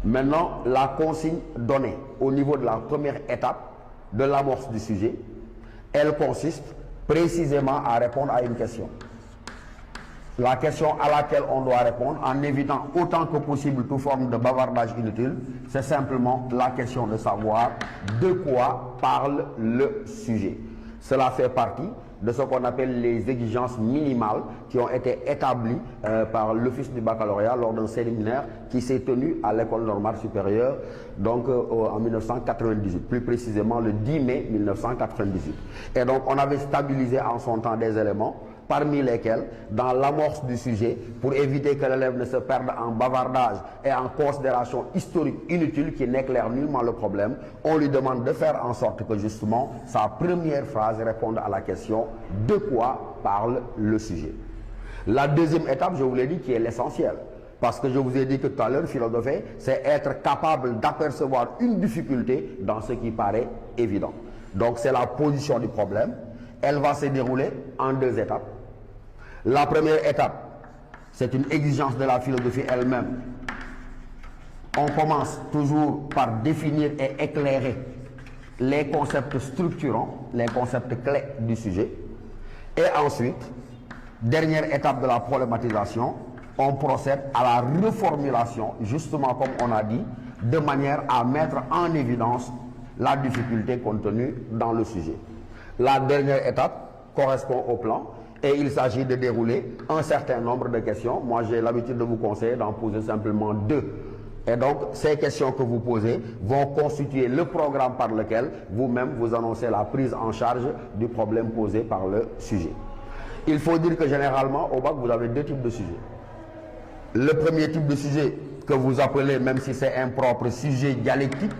Maintenant, la consigne donnée au niveau de la première étape de l'amorce du sujet, elle consiste précisément à répondre à une question. La question à laquelle on doit répondre, en évitant autant que possible toute forme de bavardage inutile, c'est simplement la question de savoir de quoi parle le sujet. Cela fait partie de ce qu'on appelle les exigences minimales qui ont été établies par l'Office du baccalauréat lors d'un séminaire qui s'est tenu à l'École normale supérieure, donc en 1998, plus précisément le 10 mai 1998. Et donc on avait stabilisé en son temps des éléments, parmi lesquels, dans l'amorce du sujet, pour éviter que l'élève ne se perde en bavardage et en considération historique inutile qui n'éclaire nullement le problème, on lui demande de faire en sorte que justement sa première phrase réponde à la question de quoi parle le sujet. La deuxième étape, je vous l'ai dit, qui est l'essentiel. Parce que je vous ai dit que tout à l'heure, philosopher, c'est être capable d'apercevoir une difficulté dans ce qui paraît évident. Donc c'est la position du problème. Elle va se dérouler en deux étapes. La première étape, c'est une exigence de la philosophie elle-même. On commence toujours par définir et éclairer les concepts structurants, les concepts clés du sujet. Et ensuite, dernière étape de la problématisation, on procède à la reformulation, justement comme on a dit, de manière à mettre en évidence la difficulté contenue dans le sujet. La dernière étape correspond au plan et il s'agit de dérouler un certain nombre de questions. Moi, j'ai l'habitude de vous conseiller d'en poser simplement deux. Et donc, ces questions que vous posez vont constituer le programme par lequel vous-même vous annoncez la prise en charge du problème posé par le sujet. Il faut dire que généralement, au bac, vous avez deux types de sujets. Le premier type de sujet que vous appelez, même si c'est impropre, sujet dialectique.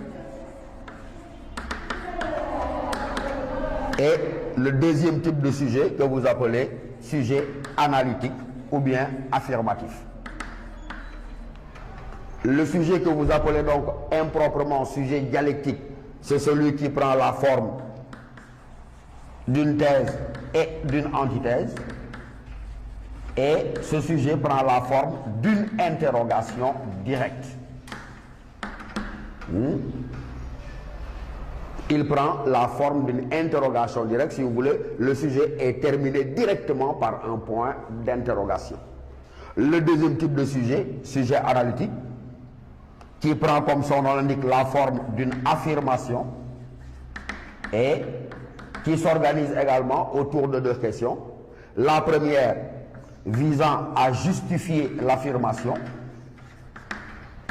Et le deuxième type de sujet que vous appelez sujet analytique ou bien affirmatif. Le sujet que vous appelez donc improprement sujet dialectique, c'est celui qui prend la forme d'une thèse et d'une antithèse. Et ce sujet prend la forme d'une interrogation directe. Il prend la forme d'une interrogation directe. Si vous voulez, le sujet est terminé directement par un point d'interrogation. Le deuxième type de sujet, sujet analytique, qui prend comme son nom l'indique la forme d'une affirmation et qui s'organise également autour de deux questions. La première visant à justifier l'affirmation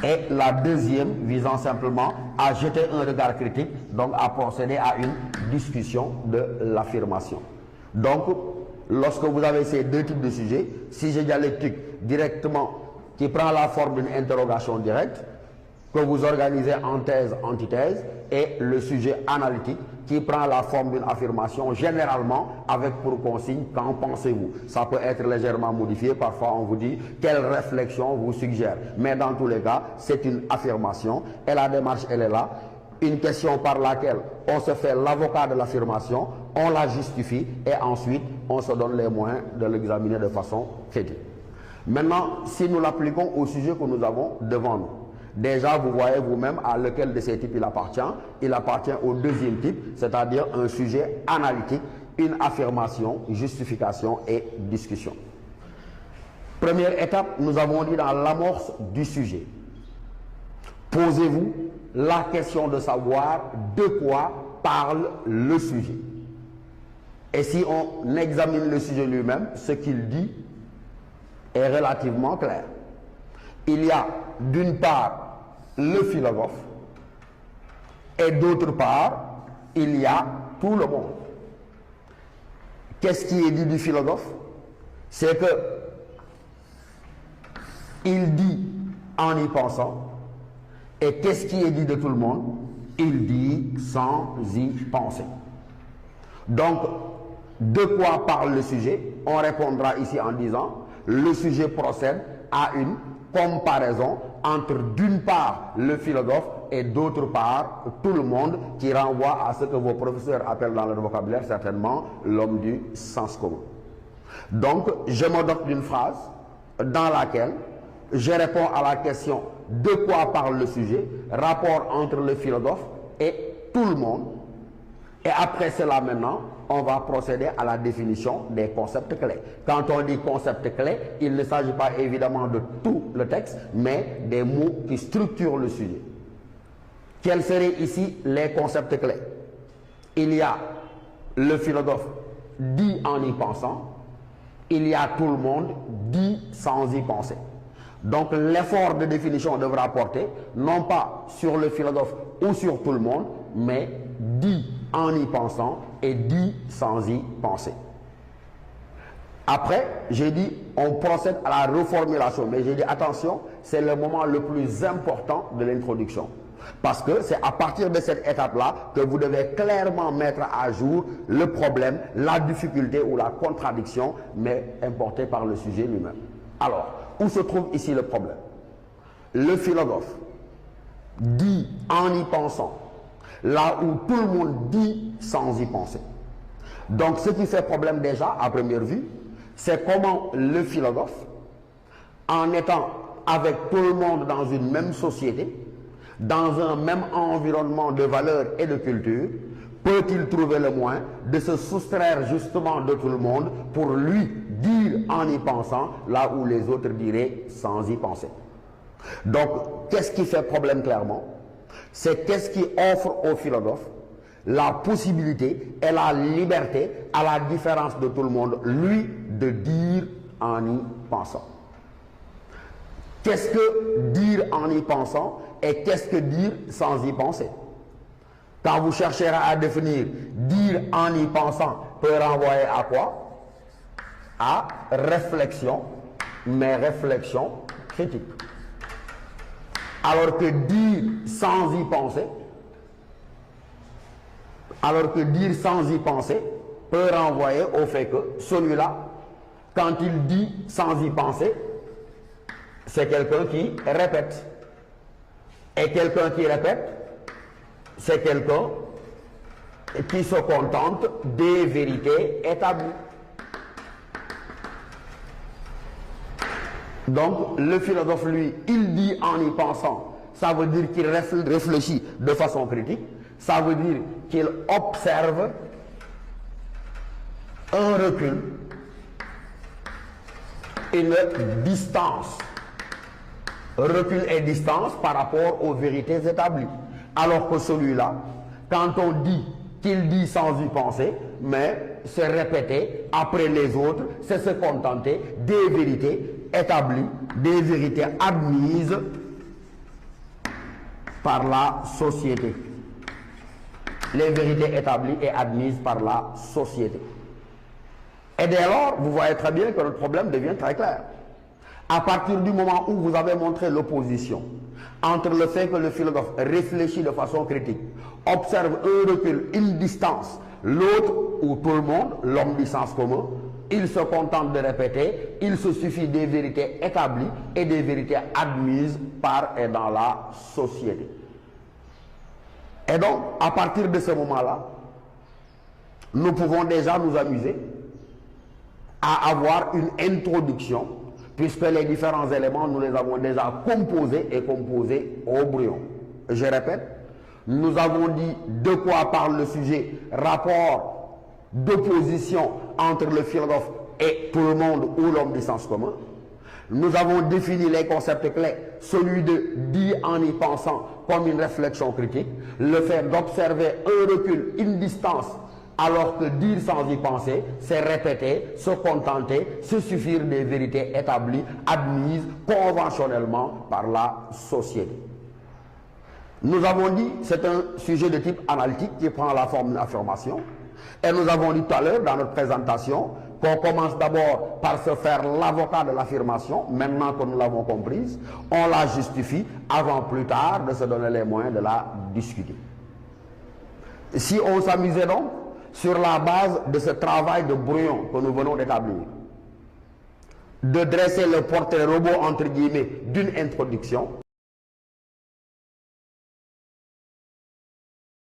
et la deuxième visant simplement à jeter un regard critique, donc à procéder à une discussion de l'affirmation. Donc, lorsque vous avez ces deux types de sujets, sujet dialectique directement qui prend la forme d'une interrogation directe, que vous organisez en thèse, antithèse, et le sujet analytique qui prend la forme d'une affirmation, généralement avec pour consigne « qu'en pensez-vous ». Ça peut être légèrement modifié, parfois on vous dit « quelle réflexion vous suggère ». Mais dans tous les cas, c'est une affirmation et la démarche, elle est là. Une question par laquelle on se fait l'avocat de l'affirmation, on la justifie et ensuite on se donne les moyens de l'examiner de façon critique. Maintenant, si nous l'appliquons au sujet que nous avons devant nous, déjà, vous voyez vous-même à lequel de ces types il appartient. Il appartient au deuxième type, c'est-à-dire un sujet analytique, une affirmation, justification et discussion. Première étape, nous avons dit dans l'amorce du sujet. Posez-vous la question de savoir de quoi parle le sujet. Et si on examine le sujet lui-même, ce qu'il dit est relativement clair. Il y a d'une part le philosophe et d'autre part il y a tout le monde. Qu'est-ce qui est dit du philosophe? C'est que il dit en y pensant. Et qu'est-ce qui est dit de tout le monde? Il dit sans y penser. Donc, de quoi parle le sujet? On répondra ici en disant le sujet procède à une comparaison entre d'une part le philosophe et d'autre part tout le monde, qui renvoie à ce que vos professeurs appellent dans leur vocabulaire certainement l'homme du sens commun. Donc je me dote d'une phrase dans laquelle je réponds à la question de quoi parle le sujet, rapport entre le philosophe et tout le monde. Et après cela maintenant, on va procéder à la définition des concepts clés. Quand on dit concepts clés, il ne s'agit pas évidemment de tout le texte, mais des mots qui structurent le sujet. Quels seraient ici les concepts clés? Il y a le philosophe dit en y pensant, il y a tout le monde dit sans y penser. Donc l'effort de définition devra porter non pas sur le philosophe ou sur tout le monde, mais dit en y pensant et dit sans y penser. Après, j'ai dit, on procède à la reformulation, mais j'ai dit, attention, c'est le moment le plus important de l'introduction. Parce que c'est à partir de cette étape-là que vous devez clairement mettre à jour le problème, la difficulté ou la contradiction, mais importée par le sujet lui-même. Alors, où se trouve ici le problème? Le philosophe dit en y pensant, là où tout le monde dit sans y penser. Donc, ce qui fait problème déjà, à première vue, c'est comment le philosophe, en étant avec tout le monde dans une même société, dans un même environnement de valeurs et de culture, peut-il trouver le moyen de se soustraire justement de tout le monde pour lui dire en y pensant là où les autres diraient sans y penser. Donc, qu'est-ce qui fait problème clairement? C'est qu'est-ce qui offre au philosophe la possibilité et la liberté, à la différence de tout le monde, lui, de dire en y pensant. Qu'est-ce que dire en y pensant et qu'est-ce que dire sans y penser? Quand vous chercherez à définir dire en y pensant peut renvoyer à quoi? À réflexion, mais réflexion critique. Alors que dire sans y penser, peut renvoyer au fait que celui-là, quand il dit sans y penser, c'est quelqu'un qui répète. Et quelqu'un qui répète, c'est quelqu'un qui se contente des vérités établies. Donc, le philosophe, lui, il dit en y pensant, ça veut dire qu'il réfléchit de façon critique, ça veut dire qu'il observe un recul, une distance. Recul et distance par rapport aux vérités établies. Alors que celui-là, quand on dit qu'il dit sans y penser, mais c'est répéter après les autres, c'est se contenter des vérités établies, des vérités admises par la société. Les vérités établies et admises par la société. Et dès lors, vous voyez très bien que notre problème devient très clair. À partir du moment où vous avez montré l'opposition entre le fait que le philosophe réfléchit de façon critique, observe un recul, une distance, l'autre ou tout le monde, l'homme du sens commun, il se contente de répéter, il se suffit des vérités établies et des vérités admises par et dans la société. Et donc, à partir de ce moment-là, nous pouvons déjà nous amuser à avoir une introduction, puisque les différents éléments, nous les avons déjà composés et composés au brouillon. Je répète, nous avons dit de quoi parle le sujet, rapport d'opposition entre le philosophe et tout le monde ou l'homme du sens commun. Nous avons défini les concepts clés, celui de dire en y pensant comme une réflexion critique, le fait d'observer un recul, une distance, alors que dire sans y penser, c'est répéter, se contenter, se suffire des vérités établies, admises conventionnellement par la société. Nous avons dit, c'est un sujet de type analytique qui prend la forme d'une affirmation. Et nous avons dit tout à l'heure dans notre présentation qu'on commence d'abord par se faire l'avocat de l'affirmation, maintenant que nous l'avons comprise, on la justifie avant plus tard de se donner les moyens de la discuter. Si on s'amusait donc sur la base de ce travail de brouillon que nous venons d'établir, de dresser le portrait robot entre guillemets d'une introduction,